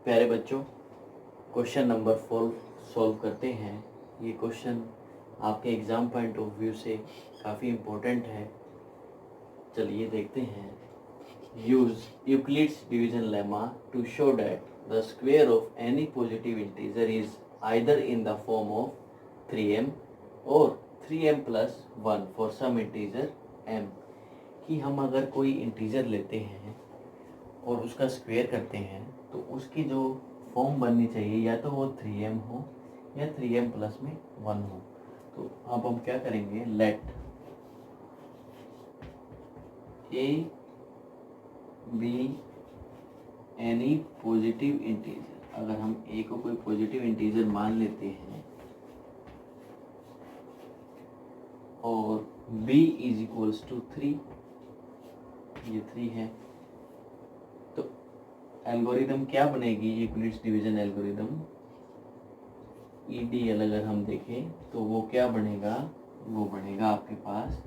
प्यारे बच्चों, question number 4 solve करते हैं। ये क्वेश्चन आपके एग्ज़ाम पॉइंट ऑफ व्यू से काफ़ी इम्पोर्टेंट है। चलिए देखते हैं। Use Euclid's division lemma to show that the square of any positive integer is either in the form of 3m और 3m plus 1 for some integer m। कि हम अगर कोई इंटीजर लेते हैं और उसका स्क्वायर करते हैं तो उसकी जो फॉर्म बननी चाहिए या तो वो 3m हो या 3m प्लस में 1 हो। तो अब हम क्या करेंगे, let a be any positive integer. अगर हम a को कोई पॉजिटिव इंटीजर मान लेते हैं और b इज इक्वल्स टू 3, ये 3 है, तो एल्गोरिदम क्या बनेगी, यूक्लिड्स डिवीजन एल्गोरिदम EDL अगर हम देखें तो वो क्या बनेगा, वो बनेगा आपके पास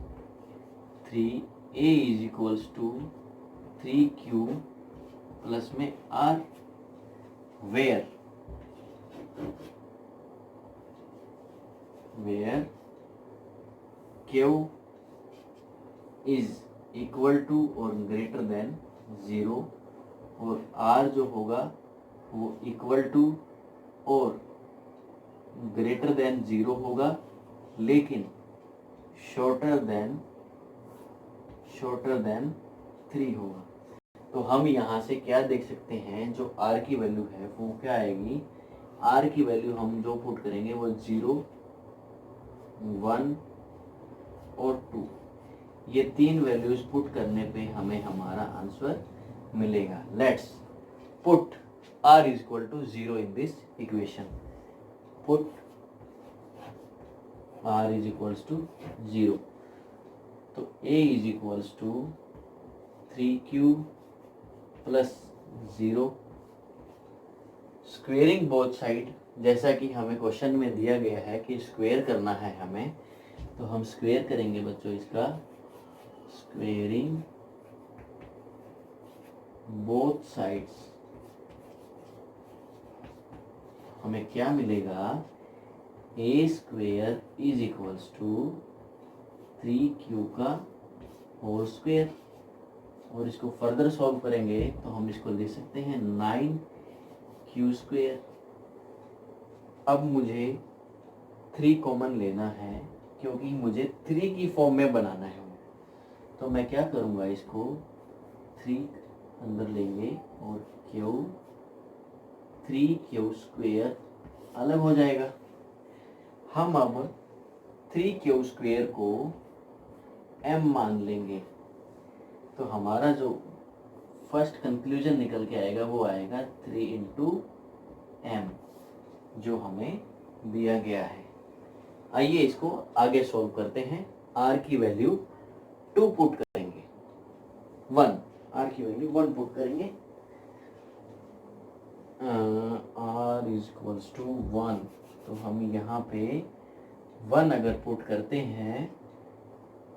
3a is equals to 3q plus में r, where q is equal to और ग्रेटर देन 0 और r जो होगा वो इक्वल टू और ग्रेटर देन 0 होगा, लेकिन शॉर्टर देन 3 होगा। तो हम यहाँ से क्या देख सकते हैं, जो r की वैल्यू है वो क्या आएगी, r की वैल्यू हम जो पुट करेंगे वो 0, 1 और 2, ये 3 वैल्यूज पुट करने पे हमें हमारा आंसर मिलेगा। Let's put r is equal to 0 in this equation. Put r is equals to 0, तो a is equals to 3q plus 0, squaring both side, जैसा कि हमें क्वेश्चन में दिया गया है कि स्क्वेयर करना है हमें, तो हम स्क्वेयर करेंगे बच्चों इसका, स्क्वेयरिंग बोथ साइड्स। हमें क्या मिलेगा, a square is equals to 3q का होल स्क्वेयर, और इसको फर्दर सॉल्व करेंगे तो हम इसको लिख सकते हैं 9q स्क्वेयर। अब मुझे 3 कॉमन लेना है क्योंकि मुझे 3 की फॉर्म में बनाना है, तो मैं क्या करूँगा, इसको 3 अंदर लेंगे और q 3q स्क्वेयर अलग हो जाएगा। हम अब 3q स्क्वेयर को m मान लेंगे, तो हमारा जो फर्स्ट कंक्लूजन निकल के आएगा वो आएगा 3 इंटू m, जो हमें दिया गया है। आइए इसको आगे सॉल्व करते हैं। r की वैल्यू 2 पुट करेंगे, 1, r की वैल्यू 1 पुट करेंगे, r इज इक्वल्स टू 1, तो हम यहाँ पे 1 अगर पुट करते हैं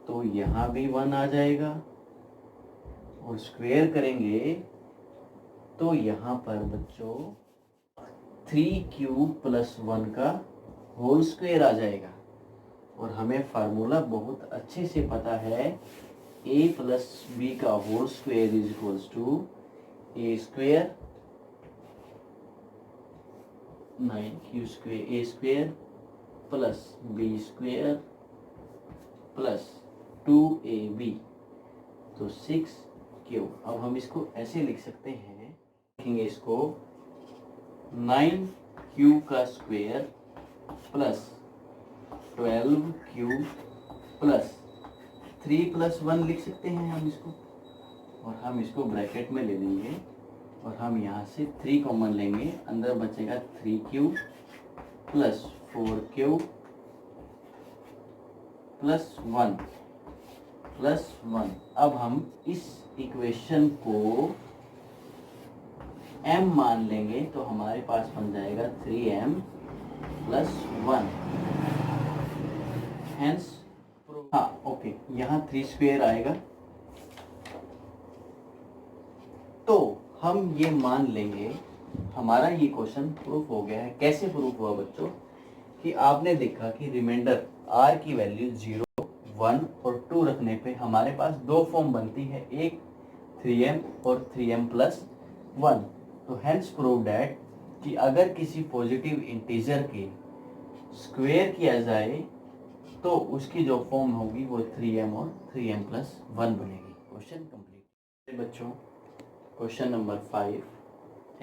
तो यहाँ भी 1 आ जाएगा, और स्क्वेयर करेंगे तो यहाँ पर बच्चों 3q प्लस 1 का होल स्क्वेयर आ जाएगा। और हमें फार्मूला बहुत अच्छे से पता है, a प्लस बी का whole square is equals to a square 9q square, a square plus b square plus 2ab, तो 6q। अब हम इसको ऐसे लिख सकते हैं, लिखेंगे इसको 9q का square plus 12q plus 3 plus 1 लिख सकते हैं हम इसको, और हम इसको ब्रैकेट में ले लेंगे और हम यहाँ से 3 कॉमन लेंगे, अंदर बचेगा 3q प्लस 4q प्लस 1। अब हम इस इक्वेशन को m मान लेंगे, तो हमारे पास बन जाएगा 3m प्लस 1। हेंस हाँ ओके, यहाँ 3 स्क्वेयर आएगा, तो हम ये मान लेंगे हमारा ये क्वेश्चन प्रूफ हो गया है। कैसे प्रूफ हुआ बच्चों? कि आपने देखा कि रिमाइंडर r की वैल्यू 0, 1 और 2 रखने पे हमारे पास दो फॉर्म बनती है, एक 3m और 3m प्लस 1। तो हेंस प्रूव दैट कि अगर किसी पॉजिटिव इंटीजर के स्क्वायर किया जाए तो उसकी जो फॉर्म होगी वो 3m और 3m प्लस 1 बनेगी। Question complete. बच्चों क्वेश्चन नंबर 5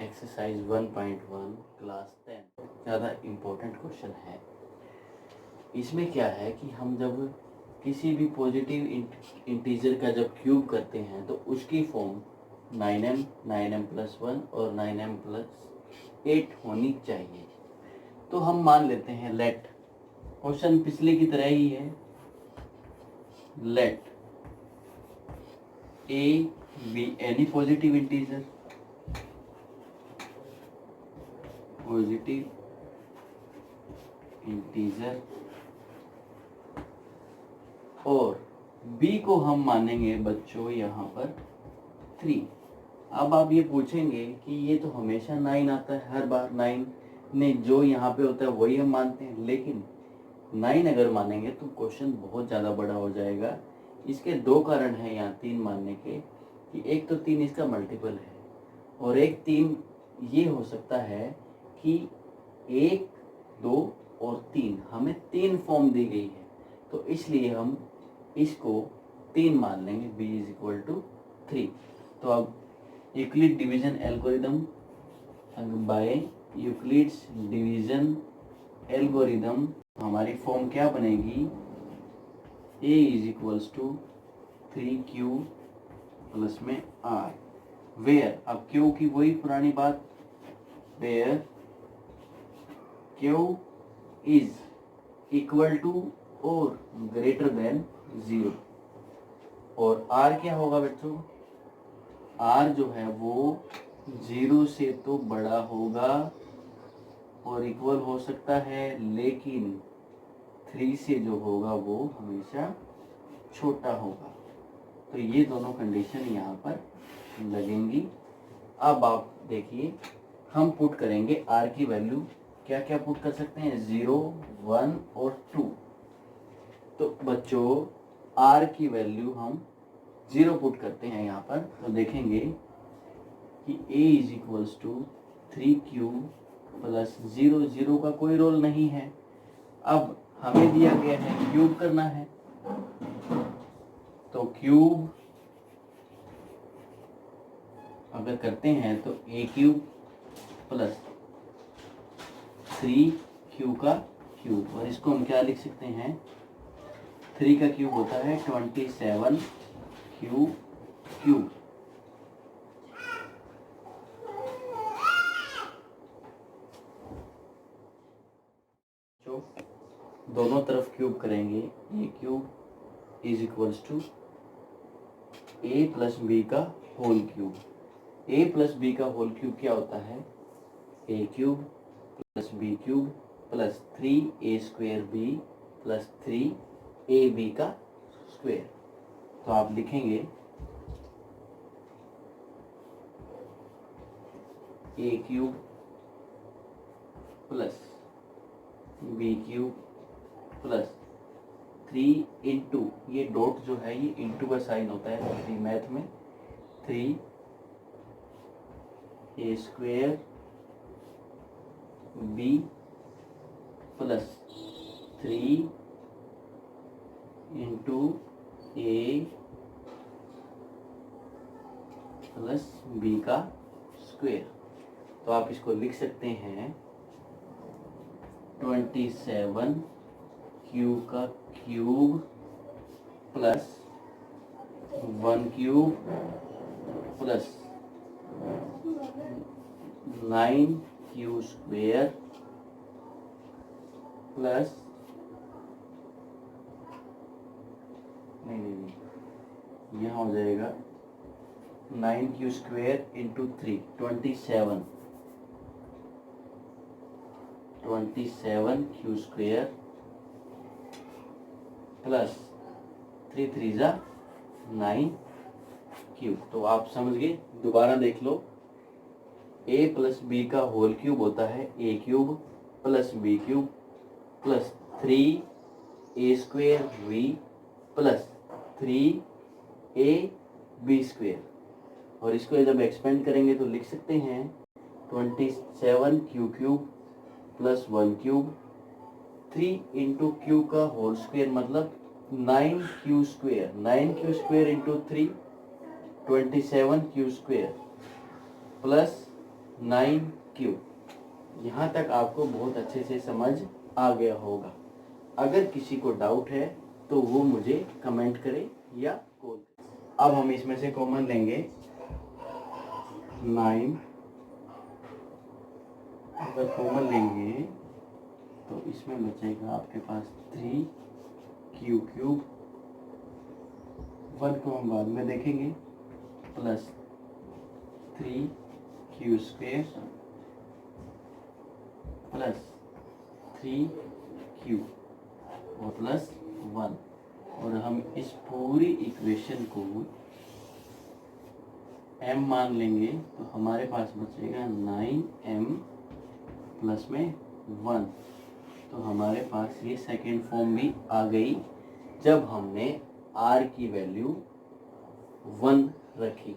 एक्सरसाइज 1.1 क्लास 10 ज़्यादा इम्पोर्टेंट क्वेश्चन है। इसमें क्या है कि हम जब किसी भी पॉजिटिव इंटीजर का जब क्यूब करते हैं तो उसकी फॉर्म 9m, 9m प्लस 1 और 9m प्लस 8 होनी चाहिए। तो हम मान लेते हैं लेट, क्वेश्चन पिछले की तरह ही है, लेट a be any positive integer, positive integer, और b को हम मानेंगे बच्चों यहाँ पर 3। अब आप ये पूछेंगे कि ये तो हमेशा 9 आता है, हर बार 9 ने जो यहाँ पे होता है वही हम मानते हैं, लेकिन 9 अगर मानेंगे तो क्वेश्चन बहुत ज़्यादा बड़ा हो जाएगा। इसके दो कारण हैं यहाँ 3 मानने के, कि एक तो 3 इसका मल्टीपल है, और एक 3 ये हो सकता है कि 1, 2 और 3 हमें 3 फॉर्म दी गई है, तो इसलिए हम इसको 3 मान लेंगे, b इज इक्वल टू 3। तो अब Euclid division algorithm by Euclid's division algorithm हमारी फॉर्म क्या बनेगी, a is equals to 3q plus में r, वेयर, अब q की वही पुरानी बात, where q is equal to और ग्रेटर देन 0, और r क्या होगा बच्चों, r जो है वो 0 से तो बड़ा होगा और इक्वल हो सकता है, लेकिन 3 से जो होगा वो हमेशा छोटा होगा। तो ये दोनों कंडीशन यहाँ पर लगेंगी। अब आप देखिए, हम पुट करेंगे r की वैल्यू, क्या क्या पुट कर सकते हैं, 0, 1 और 2। तो बच्चों r की वैल्यू हम 0 पुट करते हैं यहाँ पर, तो देखेंगे कि a is equals to 3q plus 0, 0 का कोई रोल नहीं है। अब हमें दिया गया है क्यूब करना है, तो क्यूब अगर करते हैं तो a क्यूब प्लस 3q का क्यूब, और इसको हम क्या लिख सकते हैं, 3 का क्यूब होता है 27q क्यूब। जो दोनों तरफ क्यूब करेंगे, a cube is equals to a plus B का whole cube. a plus B का होल क्यूब क्या होता है, a cube plus b cube plus 3a square b plus 3ab का स्क्वेयर। तो आप लिखेंगे a cube plus b cube plus 3 into, ये डॉट जो है ये इंटू का साइन होता है मैथ में, 3a square b plus 3 into a plus b का स्क्वेयर। तो आप इसको लिख सकते हैं 27q का cube plus 1 cube plus 9q square plus नहीं यहाँ हो जाएगा 9q square into 3, 27q square plus 3 3 जा 9 क्यूब। तो आप समझ गए, दोबारा देख लो, ए प्लस बी का होल क्यूब होता है a cube plus b cube plus 3a² v plus 3ab²। और इसको जब एक्सपेंड करेंगे तो लिख सकते हैं 27q³ plus 1 cube 3 into Q का होल स्क्वायर मतलब 9q² 9q² into 3 27q² plus 9q। यहाँ तक आपको बहुत अच्छे से समझ आ गया होगा। अगर किसी को डाउट है तो वो मुझे कमेंट करे या कॉल करे। अब हम इसमें से कॉमन लेंगे 9। अगर कॉमन लेंगे तो इसमें बचेगा आपके पास 3q³ 1 को हम बाद में देखेंगे प्लस 3q² प्लस 3q और प्लस 1। और हम इस पूरी इक्वेशन को m मान लेंगे तो हमारे पास बचेगा 9m प्लस में 1। तो हमारे पास ये सेकेंड फॉर्म भी आ गई जब हमने r की वैल्यू 1 रखी।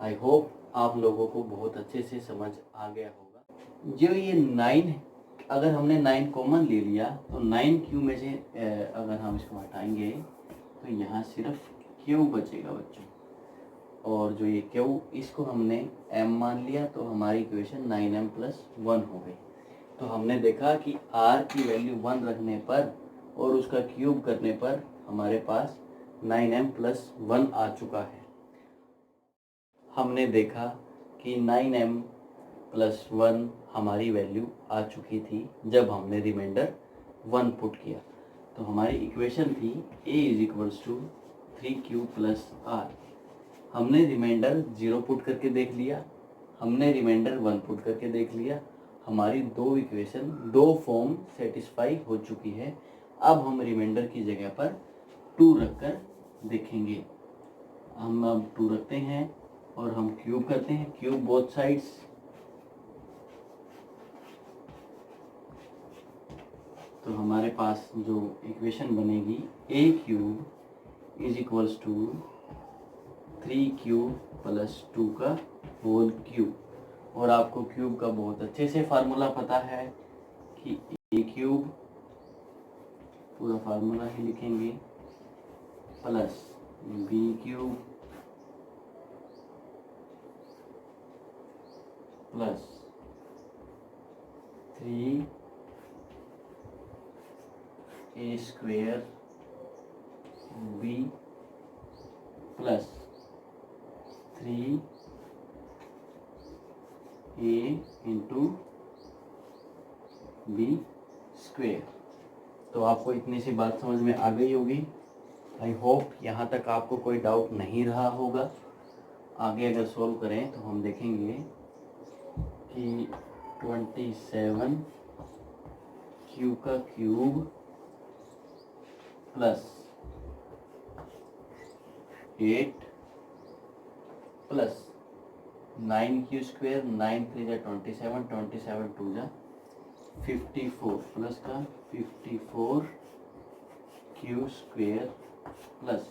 आई होप आप लोगों को बहुत अच्छे से समझ आ गया होगा। जो ये 9 अगर हमने 9 कॉमन ले लिया तो 9q में से अगर हम इसको हटाएंगे तो यहाँ सिर्फ q बचेगा बच्चों। और जो ये q इसको हमने m मान लिया तो हमारी इक्वेशन 9m प्लस 1 हो गई। तो हमने देखा कि r की वैल्यू 1 रखने पर और उसका क्यूब करने पर हमारे पास 9m प्लस 1 आ चुका है। हमने देखा कि 9m प्लस 1 हमारी वैल्यू आ चुकी थी जब हमने रिमाइंडर 1 पुट किया। तो हमारी इक्वेशन थी a = 3q प्लस r। हमने रिमाइंडर 0 पुट करके देख लिया, हमने रिमाइंडर 1 पुट करके देख लिया। हमारी दो इक्वेशन 2 फॉर्म सेटिस्फाई हो चुकी है। अब हम रिमाइंडर की जगह पर 2 रखकर देखेंगे। हम अब 2 रखते हैं और हम क्यूब करते हैं, क्यूब बोथ साइड्स। तो हमारे पास जो इक्वेशन बनेगी a³ = 3q प्लस 2 का होल क्यूब। और आपको क्यूब का बहुत अच्छे से फार्मूला पता है कि a³ पूरा फार्मूला ही लिखेंगे plus b³ plus 3a² b plus 3a into b²। तो आपको इतनी सी बात समझ में आ गई होगी। आई होप यहाँ तक आपको कोई डाउट नहीं रहा होगा। आगे अगर सॉल्व करें तो हम देखेंगे कि 27q का क्यूब प्लस 8 प्लस 9q², 9 3 जा 27, 27 2 जा 54 प्लस का 54q² प्लस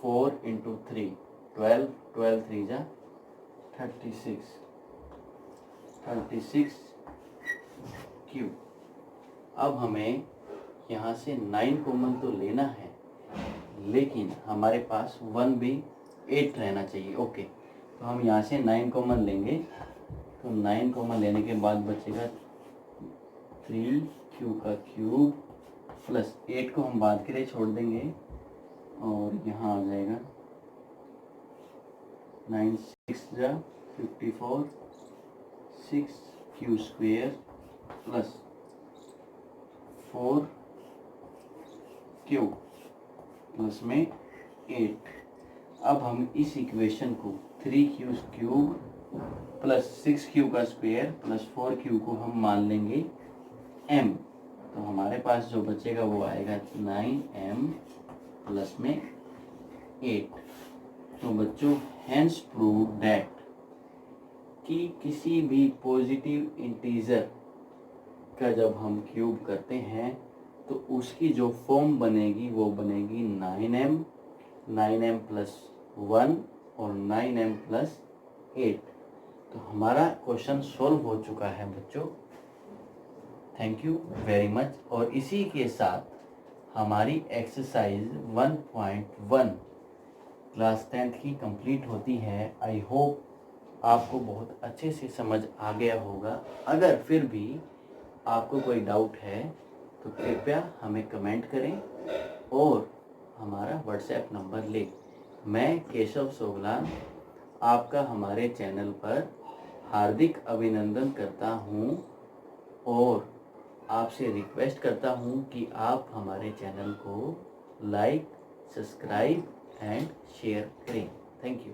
4 इंटू 3 12, 12 3 जा 36, 36q। अब हमें यहाँ से 9 कॉमन तो लेना है लेकिन हमारे पास 1 भी 8 रहना चाहिए। ओके, तो हम यहाँ से 9 कॉमन लेंगे। तो 9 कॉमन लेने के बाद बचेगा 3q का क्यूब प्लस 8 को हम बाद के लिए छोड़ देंगे और यहाँ आ जाएगा 9 6 जा 54 6q² प्लस 4q प्लस में 8। अब हम इस इक्वेशन को 3q³ प्लस 6q का स्क्वायर प्लस 4q को हम मान लेंगे m। तो हमारे पास जो बचेगा वो आएगा 9m प्लस में 8। तो बच्चों हैंस प्रूव दैट कि किसी भी पॉजिटिव इंटीजर का जब हम क्यूब करते हैं तो उसकी जो फॉर्म बनेगी वो बनेगी 9m, 9m प्लस 1 और 9m प्लस 8। तो हमारा क्वेश्चन सॉल्व हो चुका है बच्चों। Thank you very much. और इसी के साथ हमारी एक्सरसाइज 1.1 क्लास 10th की कंप्लीट होती है। आई होप आपको बहुत अच्छे से समझ आ गया होगा। अगर फिर भी आपको कोई डाउट है तो कृपया हमें कमेंट करें और हमारा व्हाट्सएप नंबर लें। मैं केशव सोगलान आपका हमारे चैनल पर हार्दिक अभिनंदन करता हूं और आपसे रिक्वेस्ट करता हूं कि आप हमारे चैनल को लाइक, सब्सक्राइब एंड शेयर करें। Thank you.